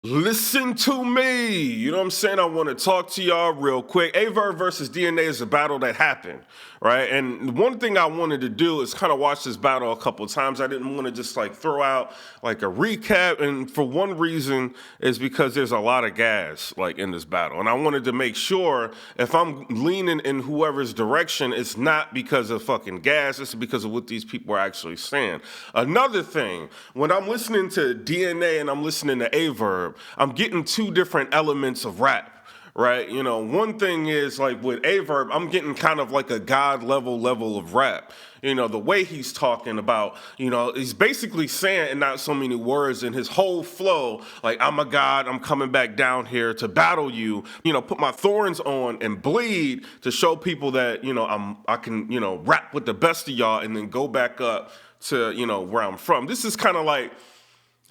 Listen to me. You know what I'm saying? I want to talk to y'all real quick. VERB versus DNA is a battle that happened, right? And one thing I wanted to do is kind of watch this battle a couple of times. I didn't want to just like throw out like a recap. And for one reason is because there's a lot of gas like in this battle. And I wanted to make sure if I'm leaning in whoever's direction, it's not because of fucking gas. It's because of what these people are actually saying. Another thing, when I'm listening to DNA and I'm listening to VERB, I'm getting two different elements of rap, right? You know, one thing is like with VERB, I'm getting kind of like a God level of rap. You know, the way he's talking about, you know, he's basically saying in not so many words in his whole flow, like, I'm a God, I'm coming back down here to battle you, you know, put my thorns on and bleed to show people that, you know, I can, you know, rap with the best of y'all and then go back up to, you know, where I'm from. This is kind of like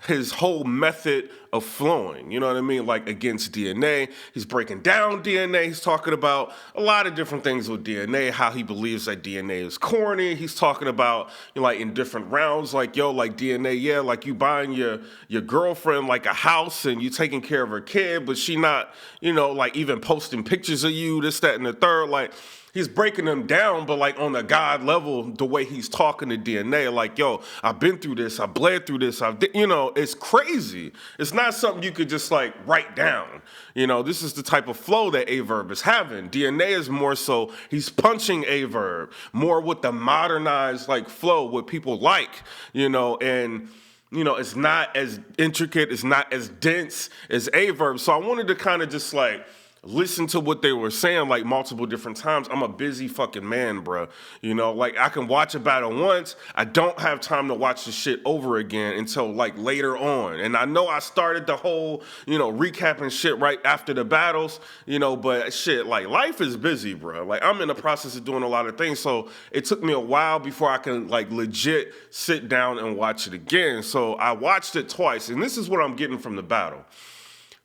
his whole method of flowing, you know what I mean? Like against DNA, he's breaking down DNA. He's talking about a lot of different things with DNA, how he believes that DNA is corny. He's talking about, you know, like in different rounds, like, yo, like DNA, yeah, like you buying your girlfriend like a house and you taking care of her kid, but she not, you know, like even posting pictures of you, this, that, and the third, like, he's breaking them down, but like on the God level, the way he's talking to DNA, like, yo, I've been through this, I bled through this, you know, it's crazy. It's not something you could just like write down. You know, this is the type of flow that VERB is having. DNA is more so, he's punching VERB, more with the modernized like flow, what people like, you know, and you know, it's not as intricate, it's not as dense as VERB. So I wanted to kind of just like listen to what they were saying like multiple different times. I'm a busy fucking man, bro. You know, like I can watch a battle once. I don't have time to watch the shit over again until like later on. And I know I started the whole, you know, recapping shit right after the battles, you know, but shit, like life is busy, bro. Like I'm in the process of doing a lot of things. So it took me a while before I can like legit sit down and watch it again. So I watched it twice, and this is what I'm getting from the battle.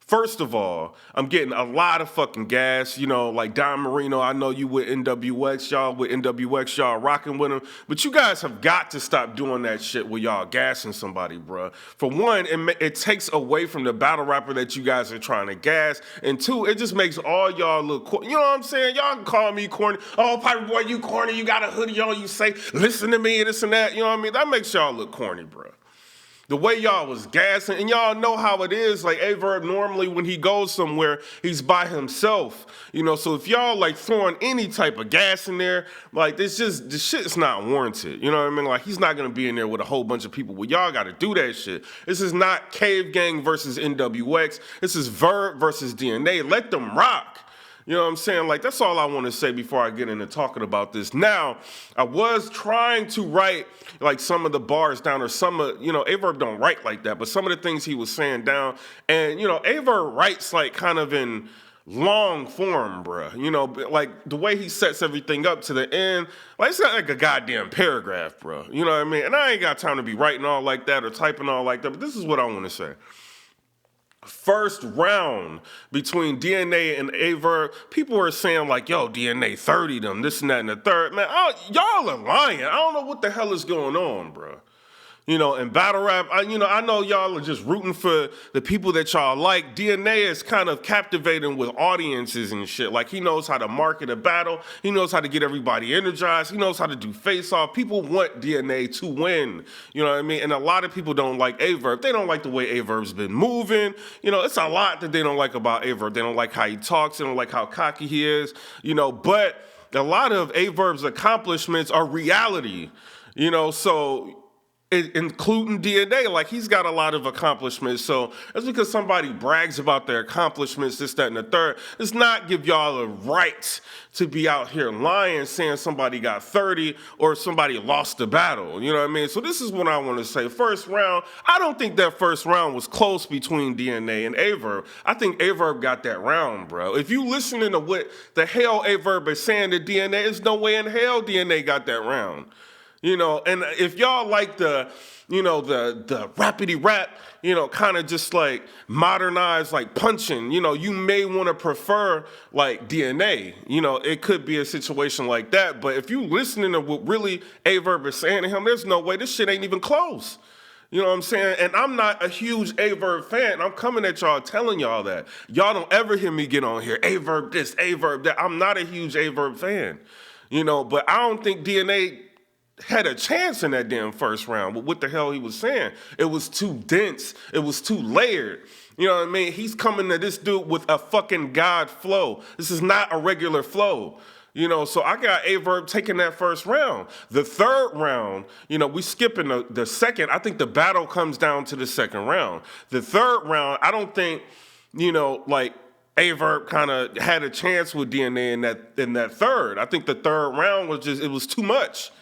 First of all, I'm getting a lot of fucking gas, you know, like Don Marino, I know you with NWX, y'all rocking with him, but you guys have got to stop doing that shit where y'all gassing somebody, bruh. For one, it takes away from the battle rapper that you guys are trying to gas, and two, it just makes all y'all look, you know what I'm saying? Y'all can call me corny. Oh, PIPERBOY, you corny, you got a hoodie on, you say, listen to me, and this and that, you know what I mean? That makes y'all look corny, bruh. The way y'all was gassing, and y'all know how it is, like VERB normally when he goes somewhere, he's by himself, you know, so if y'all like throwing any type of gas in there, like this shit's not warranted, you know what I mean? Like he's not gonna be in there with a whole bunch of people, well, y'all gotta do that shit. This is not Cave Gang versus NWX, this is VERB versus DNA, let them rock. You know what I'm saying? Like, that's all I want to say before I get into talking about this. Now, I was trying to write, like, some of the bars down, or some of, you know, VERB don't write like that, but some of the things he was saying down. And, you know, VERB writes, like, kind of in long form, bruh. You know, like, the way he sets everything up to the end, like, it's not like a goddamn paragraph, bruh. You know what I mean? And I ain't got time to be writing all like that or typing all like that, but this is what I want to say. First round between DNA and VERB, people are saying like, yo, DNA 30 them, this and that and the third. Man, y'all are lying. I don't know what the hell is going on, bro. You know, in battle rap, I know y'all are just rooting for the people that y'all like. DNA is kind of captivating with audiences and shit. Like, he knows how to market a battle. He knows how to get everybody energized. He knows how to do face-off. People want DNA to win. You know what I mean? And a lot of people don't like VERB. They don't like the way VERB's been moving. You know, it's a lot that they don't like about VERB. They don't like how he talks. They don't like how cocky he is. You know, but a lot of VERB's accomplishments are reality. You know, so including DNA, like he's got a lot of accomplishments. So that's because somebody brags about their accomplishments, this, that, and the third. Does not give y'all a right to be out here lying, saying somebody got 30 or somebody lost the battle. You know what I mean? So this is what I want to say. First round, I don't think that first round was close between DNA and VERB. I think VERB got that round, bro. If you listening to what the hell VERB is saying to DNA, there's no way in hell DNA got that round. You know, and if y'all like the rappity rap, you know, kind of just like modernized, like punching, you know, you may want to prefer like DNA. You know, it could be a situation like that. But if you listening to what really VERB is saying to him, there's no way, this shit ain't even close. You know what I'm saying? And I'm not a huge A-Verb fan. I'm coming at y'all telling y'all that. Y'all don't ever hear me get on here, A-Verb this, A-Verb that. I'm not a huge A-Verb fan. You know, but I don't think DNA had a chance in that damn first round with what the hell he was saying. It was too dense. It was too layered. You know what I mean? He's coming to this dude with a fucking God flow. This is not a regular flow. You know, so I got A-Verb taking that first round. The third round, you know, we skipping the second. I think the battle comes down to the second round. The third round, I don't think, you know, like A-Verb kind of had a chance with DNA in that third. I think the third round was just, it was too much.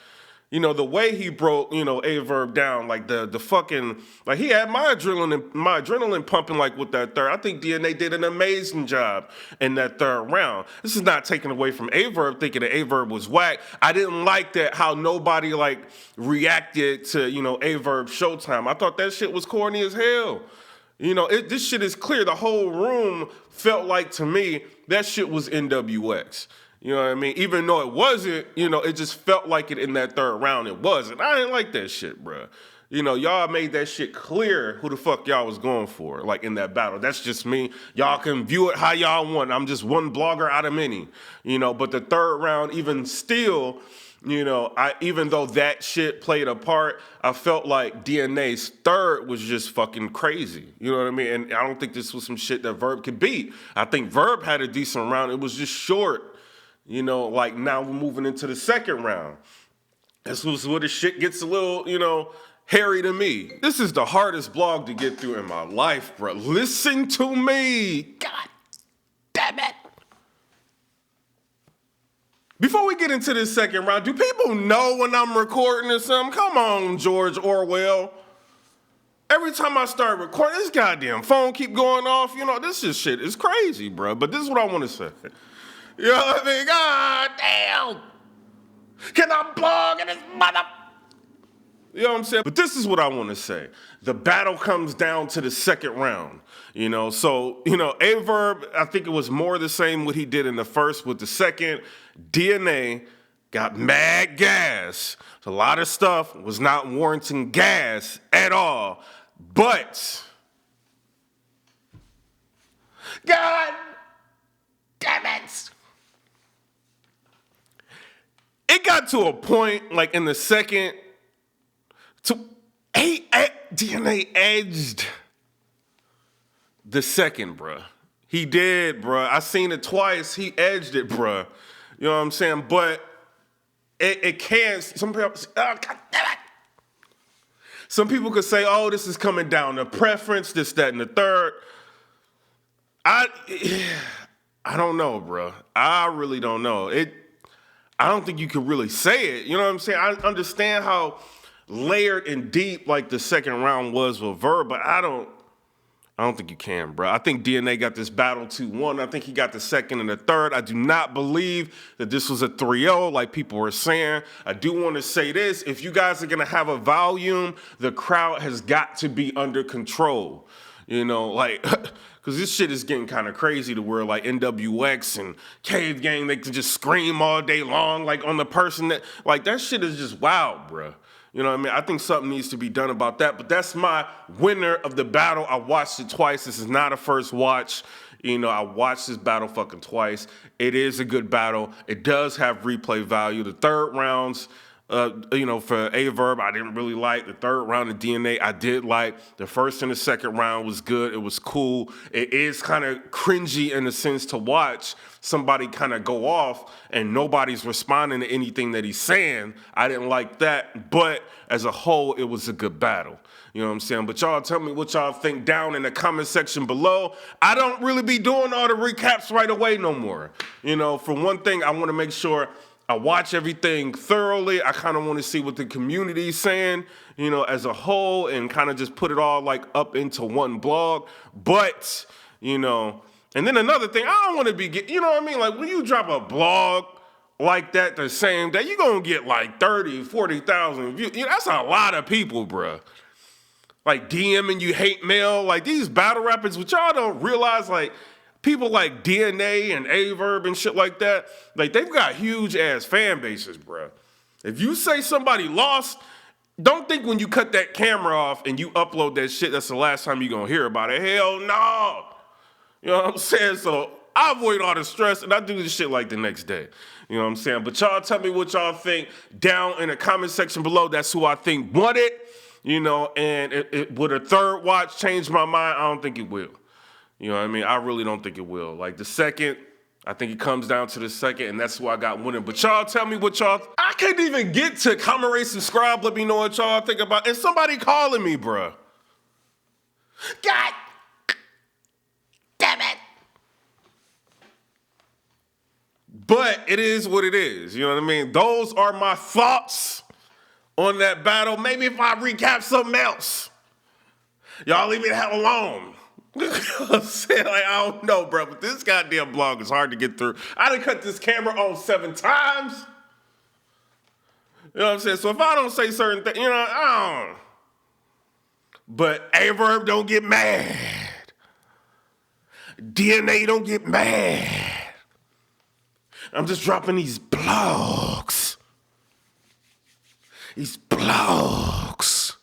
You know, the way he broke, you know, A-Verb down, like the fucking, like he had my adrenaline pumping like with that third. I think DNA did an amazing job in that third round. This is not taken away from A-Verb thinking that A-Verb was whack. I didn't like that how nobody like reacted to, you know, A-Verb Showtime. I thought that shit was corny as hell. You know, this shit is clear. The whole room felt like, to me, that shit was NWX. You know what I mean? Even though it wasn't, you know, it just felt like it in that third round. It wasn't. I didn't like that shit, bro. You know, y'all made that shit clear who the fuck y'all was going for, like in that battle. That's just me. Y'all can view it how y'all want. I'm just one blogger out of many, you know. But the third round, even still, you know, even though that shit played a part, I felt like DNA's third was just fucking crazy. You know what I mean? And I don't think this was some shit that Verb could beat. I think Verb had a decent round. It was just short. You know, like now we're moving into the second round. This was where the shit gets a little, you know, hairy to me. This is the hardest blog to get through in my life, bro. Listen to me. God damn it. Before we get into this second round, do people know when I'm recording or something? Come on, George Orwell. Every time I start recording, this goddamn phone keep going off. You know, this is shit. It's crazy, bro. But this is what I want to say. You know what I mean? God damn. Can I blog in this mother? You know what I'm saying? But this is what I want to say. The battle comes down to the second round. You know, so, you know, A-Verb, I think it was more the same what he did in the first with the second. DNA got mad gas. A lot of stuff was not warranting gas at all. But, God damn it. It got to a point, like in the second, DNA edged the second, bruh. He did, bruh. I seen it twice. He edged it, bruh. You know what I'm saying? But it can't. Some people, oh, God damn it. Some people could say, oh, this is coming down to preference, this, that, and the third. I don't know, bruh. I really don't know. I don't think you can really say it. You know what I'm saying? I understand how layered and deep like the second round was with Verb, but I don't think you can, bro. I think DNA got this battle 2-1. I think he got the second and the third. I do not believe that this was a 3-0 like people were saying. I do want to say this. If you guys are going to have a volume, the crowd has got to be under control. You know, like, because this shit is getting kind of crazy to where, like, NWX and Cave Gang, they can just scream all day long, like, on the person that, like, that shit is just wild, bro. You know what I mean? I think something needs to be done about that, but that's my winner of the battle. I watched it twice. This is not a first watch. You know, I watched this battle fucking twice. It is a good battle. It does have replay value. The third rounds, you know, for A-Verb, I didn't really like. The third round of DNA, I did like. The first and the second round was good. It was cool. It is kind of cringy in a sense to watch somebody kind of go off and nobody's responding to anything that he's saying. I didn't like that. But as a whole, it was a good battle. You know what I'm saying? But y'all tell me what y'all think down in the comment section below. I don't really be doing all the recaps right away no more. You know, for one thing, I want to make sure I watch everything thoroughly. I kind of want to see what the community is saying, you know, as a whole, and kind of just put it all like up into one blog. But, you know, and then another thing, I don't want to be, you know what I mean? Like when you drop a blog like that the same day, you're going to get like 30, 40,000 views. You know, that's a lot of people, bruh. Like DMing you hate mail, like these battle rappers, which y'all don't realize, like, people like DNA and A-Verb and shit like that, like they've got huge ass fan bases, bruh. If you say somebody lost Don't think when you cut that camera off and you upload that shit, that's the last time you're gonna hear about it. Hell no. You know what I'm saying? So I avoid all the stress and I do this shit like the next day. You know what I'm saying? But y'all tell me what y'all think down in the comment section below. That's who I think won it. You know, and would a third watch change my mind? I don't think it will. You know what I mean? I really don't think it will. Like the second, I think it comes down to the second, and that's who I got winning. But y'all tell me what y'all... I can't even get to comment, rate, subscribe. Let me know what y'all think about... And somebody calling me, bruh. God damn it. But it is what it is. You know what I mean? Those are my thoughts on that battle. Maybe if I recap something else. Y'all leave me the hell alone. You know what I'm saying? Like, I don't know, bro, but this goddamn blog is hard to get through. I done cut this camera on 7 times. You know what I'm saying? So if I don't say certain things, you know, I don't. But VERB don't get mad. DNA don't get mad. I'm just dropping these blogs. These blogs.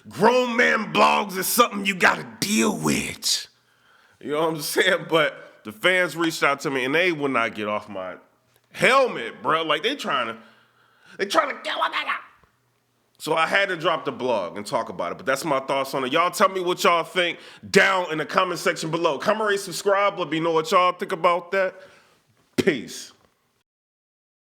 Grown man blogs is something you gotta deal with. You know what I'm saying? But the fans reached out to me and they would not get off my helmet, bro. Like they trying to kill a nigga. So I had to drop the blog and talk about it. But that's my thoughts on it. Y'all tell me what y'all think down in the comment section below. Comment, rate, subscribe. Let me know what y'all think about that. Peace.